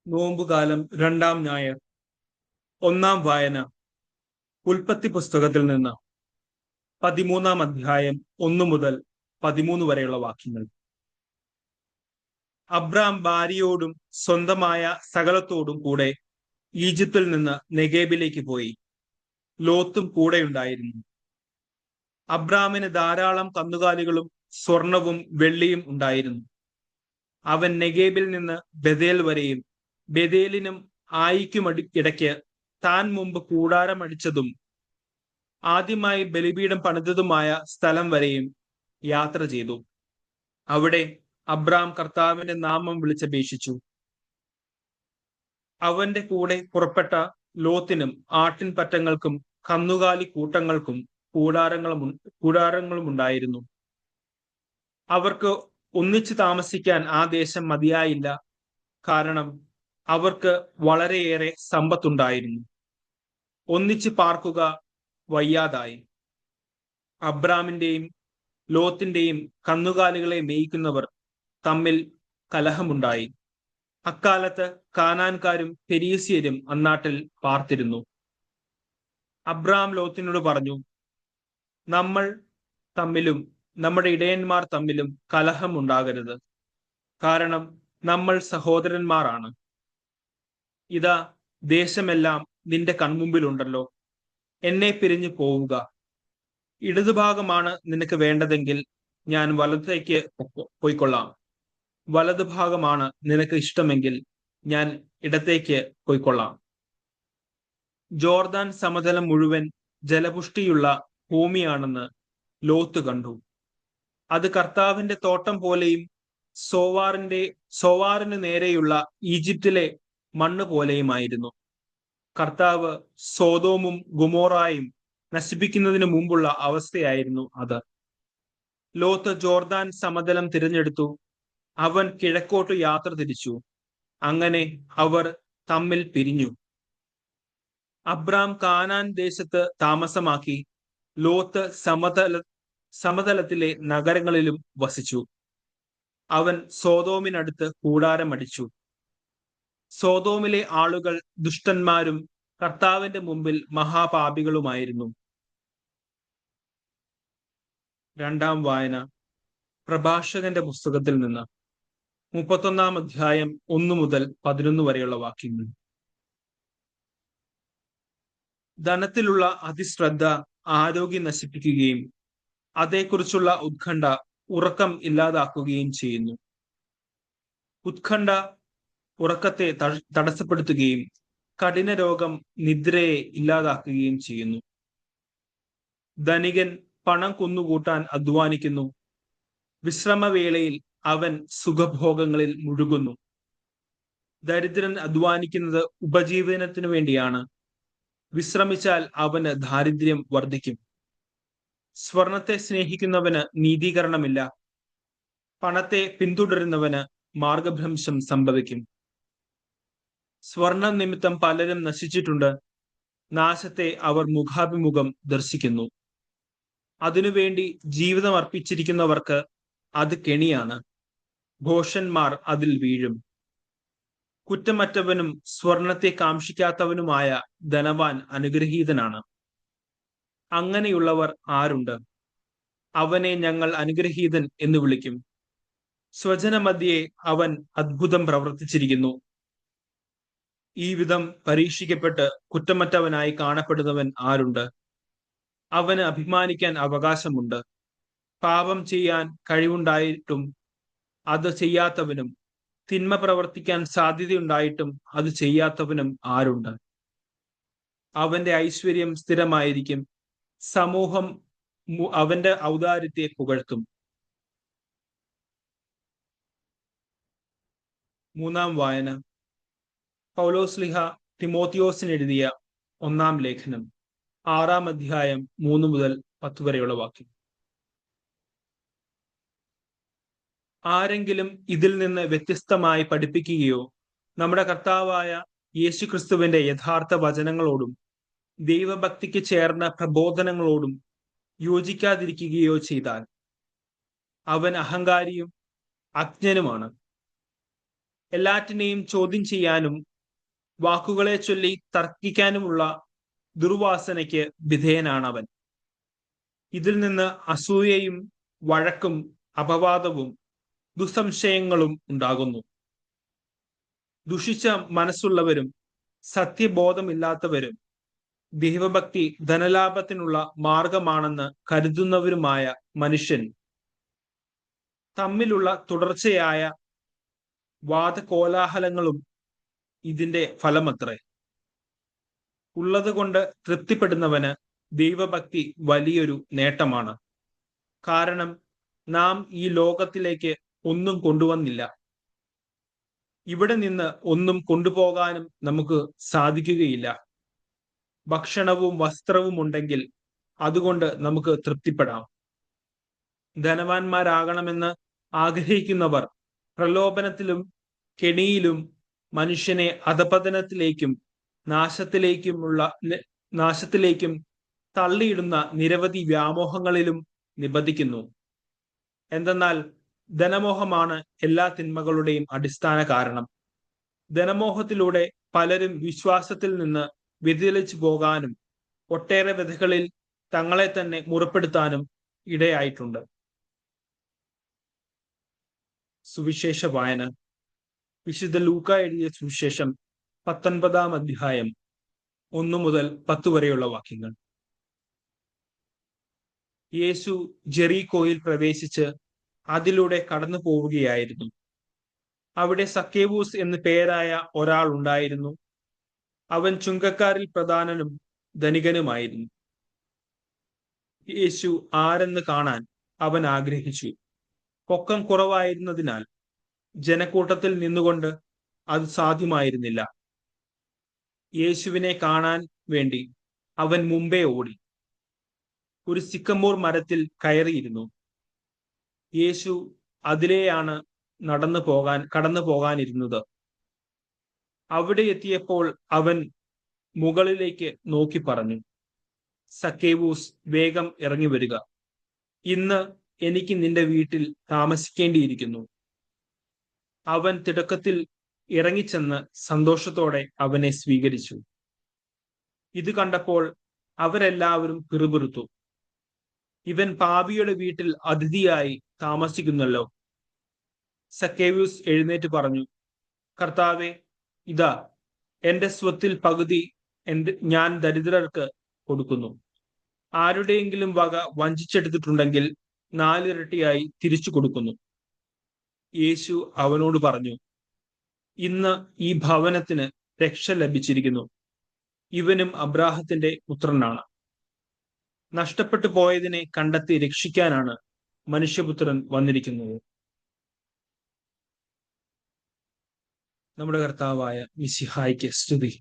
നോമ്പുകാലം രണ്ടാം ഞായർ. ഒന്നാം വായന ഉൽപ്പത്തി പുസ്തകത്തിൽ നിന്ന് 13-ാം അധ്യായം 1 മുതൽ 13 വരെയുള്ള വാക്യങ്ങൾ. അബ്രാം ഭാര്യയോടും സ്വന്തമായ സകലത്തോടും കൂടെ ഈജിപ്തിൽ നിന്ന് നെഗേബിലേക്ക് പോയി. ലോത്തും കൂടെയുണ്ടായിരുന്നു. അബ്രാമിന് ധാരാളം കന്നുകാലികളും സ്വർണവും വെള്ളിയും ഉണ്ടായിരുന്നു. അവൻ നെഗേബിൽ നിന്ന് ബഥേൽ വരെയും ബഥേലിനും ഇടയ്ക്ക് താൻ മുമ്പ് കൂടാരമടിച്ചതും ആദ്യമായി ബലിപീഠം പണിതതുമായ സ്ഥലം വരെയും യാത്ര ചെയ്തു. അവിടെ അബ്രാം കർത്താവിന്റെ നാമം വിളിച്ചപേക്ഷിച്ചു. അവന്റെ കൂടെ പുറപ്പെട്ട ലോത്തിനും ആട്ടിൻപറ്റങ്ങൾക്കും കന്നുകാലി കൂട്ടങ്ങൾക്കും കൂടാരങ്ങളും ഉണ്ടായിരുന്നു. അവർക്ക് ഒന്നിച്ചു താമസിക്കാൻ ആ ദേശം മതിയായില്ല, കാരണം അവർക്ക് വളരെയേറെ സമ്പത്തുണ്ടായിരുന്നു. ഒന്നിച്ച് പാർക്കുക വയ്യാതായി. അബ്രാമിന്റെയും ലോത്തിന്റെയും കന്നുകാലികളെ മേയ്ക്കുന്നവർ തമ്മിൽ കലഹമുണ്ടായി. അക്കാലത്ത് കാനാൻകാരും പെരീസ്യരും അന്നാട്ടിൽ പാർത്തിരുന്നു. അബ്രാം ലോത്തിനോട് പറഞ്ഞു, നമ്മൾ തമ്മിലും നമ്മുടെ ഇടയന്മാർ തമ്മിലും കലഹം ഉണ്ടാകരുത്, കാരണം നമ്മൾ സഹോദരന്മാരാണ്. ഇതാ, ദേശമെല്ലാം നിന്റെ കൺമുമ്പിലുണ്ടല്ലോ. എന്നെ പിരിഞ്ഞു പോവുക. ഇടതുഭാഗമാണ് നിനക്ക് വേണ്ടതെങ്കിൽ ഞാൻ വലത്തേക്ക് പോയിക്കൊള്ളാം. വലതുഭാഗമാണ് നിനക്ക് ഇഷ്ടമെങ്കിൽ ഞാൻ ഇടത്തേക്ക് പോയിക്കൊള്ളാം. ജോർദാൻ സമതലം മുഴുവൻ ജലപുഷ്ടിയുള്ള ഭൂമിയാണെന്ന് ലോത്ത് കണ്ടു. അത് കർത്താവിന്റെ തോട്ടം പോലെയും സോവാറിന് നേരെയുള്ള ഈജിപ്തിലെ മണ്ണ് പോലെയുമായിരുന്നു. കർത്താവ് സോദോമും ഗൊമോറായും നശിപ്പിക്കുന്നതിന് മുമ്പുള്ള അവസ്ഥയായിരുന്നു അത്. ലോത്ത് ജോർദാൻ സമതലം തിരഞ്ഞെടുത്തു. അവൻ കിഴക്കോട്ട് യാത്ര തിരിച്ചു. അങ്ങനെ അവർ തമ്മിൽ പിരിഞ്ഞു. അബ്രാം കാനാൻ ദേശത്ത് താമസമാക്കി. ലോത്ത് സമതലത്തിലെ നഗരങ്ങളിലും വസിച്ചു. അവൻ സോദോമിനടുത്ത് കൂടാരമടിച്ചു. സോദോമിലെ ആളുകൾ ദുഷ്ടന്മാരും കർത്താവിന്റെ മുമ്പിൽ മഹാപാപികളുമായിരുന്നു. രണ്ടാം വായന പ്രഭാഷകന്റെ പുസ്തകത്തിൽ നിന്ന് 31-ാം അധ്യായം 1 മുതൽ 11 വരെയുള്ള വാക്യങ്ങൾ. ധനത്തിലുള്ള അതിശ്രദ്ധ ആരോഗ്യം നശിപ്പിക്കുകയും അതേക്കുറിച്ചുള്ള ഉത്കണ്ഠ ഉറക്കം ഇല്ലാതാക്കുകയും ചെയ്യുന്നു. ഉത്കണ്ഠ ഉറക്കത്തെ തടസ്സപ്പെടുത്തുകയും കഠിന രോഗം നിദ്രയെ ഇല്ലാതാക്കുകയും ചെയ്യുന്നു. ധനികൻ പണം കുന്നുകൂട്ടാൻ അധ്വാനിക്കുന്നു. വിശ്രമവേളയിൽ അവൻ സുഖഭോഗങ്ങളിൽ മുഴുകുന്നു. ദരിദ്രൻ അധ്വാനിക്കുന്നത് ഉപജീവനത്തിനു വേണ്ടിയാണ്. വിശ്രമിച്ചാൽ അവന് ദാരിദ്ര്യം വർദ്ധിക്കും. സ്വർണത്തെ സ്നേഹിക്കുന്നവന് നീതീകരണമില്ല. പണത്തെ പിന്തുടരുന്നവന് മാർഗഭ്രംശം സംഭവിക്കും. സ്വർണം നിമിത്തം പലരും നശിച്ചിട്ടുണ്ട്. നാശത്തെ അവർ മുഖാഭിമുഖം ദർശിക്കുന്നു. അതിനുവേണ്ടി ജീവിതം അർപ്പിച്ചിരിക്കുന്നവർക്ക് അത് കെണിയാണ്. ഭോഷന്മാർ അതിൽ വീഴും. കുറ്റമറ്റവനും സ്വർണത്തെ കാംക്ഷിക്കാത്തവനുമായ ധനവാൻ അനുഗ്രഹീതനാണ്. അങ്ങനെയുള്ളവർ ആരുണ്ട്? അവനെ ഞങ്ങൾ അനുഗ്രഹീതൻ എന്ന് വിളിക്കും. സ്വജനമധ്യേ അവൻ അത്ഭുതം പ്രവർത്തിച്ചിരിക്കുന്നു. ഈ വിധം പരീക്ഷിക്കപ്പെട്ട് കുറ്റമറ്റവനായി കാണപ്പെടുന്നവൻ ആരുണ്ട്? അവന് അഭിമാനിക്കാൻ അവകാശമുണ്ട്. പാപം ചെയ്യാൻ കഴിവുണ്ടായിട്ടും അത് ചെയ്യാത്തവനും തിന്മ പ്രവർത്തിക്കാൻ സാധ്യതയുണ്ടായിട്ടും അത് ചെയ്യാത്തവനും ആരുണ്ട്? അവന്റെ ഐശ്വര്യം സ്ഥിരമായിരിക്കും. സമൂഹം അവന്റെ ഔദാര്യത്തെ പുകഴ്ത്തും. മൂന്നാം വായന പൗലോസ്ലിഹ തിമോത്തിയോസിന് എഴുതിയ 1-ാം ലേഖനം 6-ാം അധ്യായം 3 മുതൽ 10 വരെയുള്ള വാക്യം. ആരെങ്കിലും ഇതിൽ നിന്ന് വ്യത്യസ്തമായി പഠിപ്പിക്കുകയോ നമ്മുടെ കർത്താവായ യേശുക്രിസ്തുവിന്റെ യഥാർത്ഥ വചനങ്ങളോടും ദൈവഭക്തിക്ക് ചേർന്ന പ്രബോധനങ്ങളോടും യോജിക്കാതിരിക്കുകയോ ചെയ്താൽ അവൻ അഹങ്കാരിയും അജ്ഞനുമാണ്. എല്ലാറ്റിനെയും ചോദ്യം ചെയ്യാനും വാക്കുകളെ ചൊല്ലി തർക്കിക്കാനുമുള്ള ദുർവാസനയ്ക്ക് വിധേയനാണ് അവൻ. ഇതിൽ നിന്ന് അസൂയയും വഴക്കും അപവാദവും ദുസ്സംശയങ്ങളും ഉണ്ടാകുന്നു. ദുഷിച്ച മനസ്സുള്ളവരും സത്യബോധമില്ലാത്തവരും ദൈവഭക്തി ധനലാഭത്തിനുള്ള മാർഗമാണെന്ന് കരുതുന്നവരുമായ മനുഷ്യൻ തമ്മിലുള്ള തുടർച്ചയായ വാദകോലാഹലങ്ങളും ഇതിന്റെ ഫലമത്രേ. ഉള്ളത് കൊണ്ട് തൃപ്തിപ്പെടുന്നവന് ദൈവഭക്തി വലിയൊരു നേട്ടമാണ്. കാരണം നാം ഈ ലോകത്തിലേക്ക് ഒന്നും കൊണ്ടുവന്നില്ല. ഇവിടെ നിന്ന് ഒന്നും കൊണ്ടുപോകാനും നമുക്ക് സാധിക്കുകയില്ല. ഭക്ഷണവും വസ്ത്രവും ഉണ്ടെങ്കിൽ അതുകൊണ്ട് നമുക്ക് തൃപ്തിപ്പെടാം. ധനവാന്മാരാകണമെന്ന് ആഗ്രഹിക്കുന്നവർ പ്രലോഭനത്തിലും കെണിയിലും മനുഷ്യനെ അധപതനത്തിലേക്കും നാശത്തിലേക്കും തള്ളിയിടുന്ന നിരവധി വ്യാമോഹങ്ങളിലും നിബന്ധിക്കുന്നു. എന്തെന്നാൽ ധനമോഹമാണ് എല്ലാ തിന്മകളുടെയും അടിസ്ഥാന കാരണം. ധനമോഹത്തിലൂടെ പലരും വിശ്വാസത്തിൽ നിന്ന് വ്യതിചലിച്ചു പോകാനും ഒട്ടേറെ വിധങ്ങളിൽ തങ്ങളെ തന്നെ മുറപ്പെടുത്താനും ഇടയായിട്ടുണ്ട്. സുവിശേഷ വായന. വിശുദ്ധ ലൂക്ക എഴുതിയ സുവിശേഷം 19-ാം അധ്യായം 1 മുതൽ 10 വരെയുള്ള വാക്യങ്ങൾ. യേശു ജെറീക്കോയിൽ പ്രവേശിച്ച് അതിലൂടെ കടന്നു പോവുകയായിരുന്നു. അവിടെ സക്കേവൂസ് എന്ന് പേരായ ഒരാൾ ഉണ്ടായിരുന്നു. അവൻ ചുങ്കക്കാരിൽ പ്രധാനനും ധനികനുമായിരുന്നു. യേശു ആരെന്ന് കാണാൻ അവൻ ആഗ്രഹിച്ചു. പൊക്കം കുറവായിരുന്നതിനാൽ ജനക്കൂട്ടത്തിൽ നിന്നുകൊണ്ട് അത് സാധ്യമായിരുന്നില്ല. യേശുവിനെ കാണാൻ വേണ്ടി അവൻ മുമ്പേ ഓടി ഒരു സിക്കമോർ മരത്തിൽ കയറിയിരുന്നു. യേശു അതിലെയാണ് കടന്നു പോകാനിരുന്നത്. അവിടെ എത്തിയപ്പോൾ അവൻ മുകളിലേക്ക് നോക്കി പറഞ്ഞു, സക്കേവൂസ്, വേഗം ഇറങ്ങി വരിക. ഇന്ന് എനിക്ക് നിന്റെ വീട്ടിൽ താമസിക്കേണ്ടിയിരിക്കുന്നു. അവൻ തിടുക്കത്തിൽ ഇറങ്ങിച്ചെന്ന് സന്തോഷത്തോടെ അവനെ സ്വീകരിച്ചു. ഇത് കണ്ടപ്പോൾ അവരെല്ലാവരും പിറുപിറുത്തു, ഇവൻ പാപിയുടെ വീട്ടിൽ അതിഥിയായി താമസിക്കുന്നല്ലോ. സക്കേവൂസ് എഴുന്നേറ്റ് പറഞ്ഞു, കർത്താവേ, ഇതാ എന്റെ സ്വത്തിൽ പകുതി ഞാൻ ദരിദ്രർക്ക് കൊടുക്കുന്നു. ആരുടെയെങ്കിലും വക വഞ്ചിച്ചെടുത്തിട്ടുണ്ടെങ്കിൽ 4 ഇരട്ടിയായി തിരിച്ചു കൊടുക്കുന്നു. യേശു അവനോട് പറഞ്ഞു, ഇന്ന് ഈ ഭവനത്തിന് രക്ഷ ലഭിച്ചിരിക്കുന്നു. ഇവനും അബ്രാഹത്തിന്റെ പുത്രനാണ്. നഷ്ടപ്പെട്ടു പോയതിനെ കണ്ടെത്തി രക്ഷിക്കാനാണ് മനുഷ്യപുത്രൻ വന്നിരിക്കുന്നത്. നമ്മുടെ കർത്താവായ മിശിഹായ്ക്ക് സ്തുതി.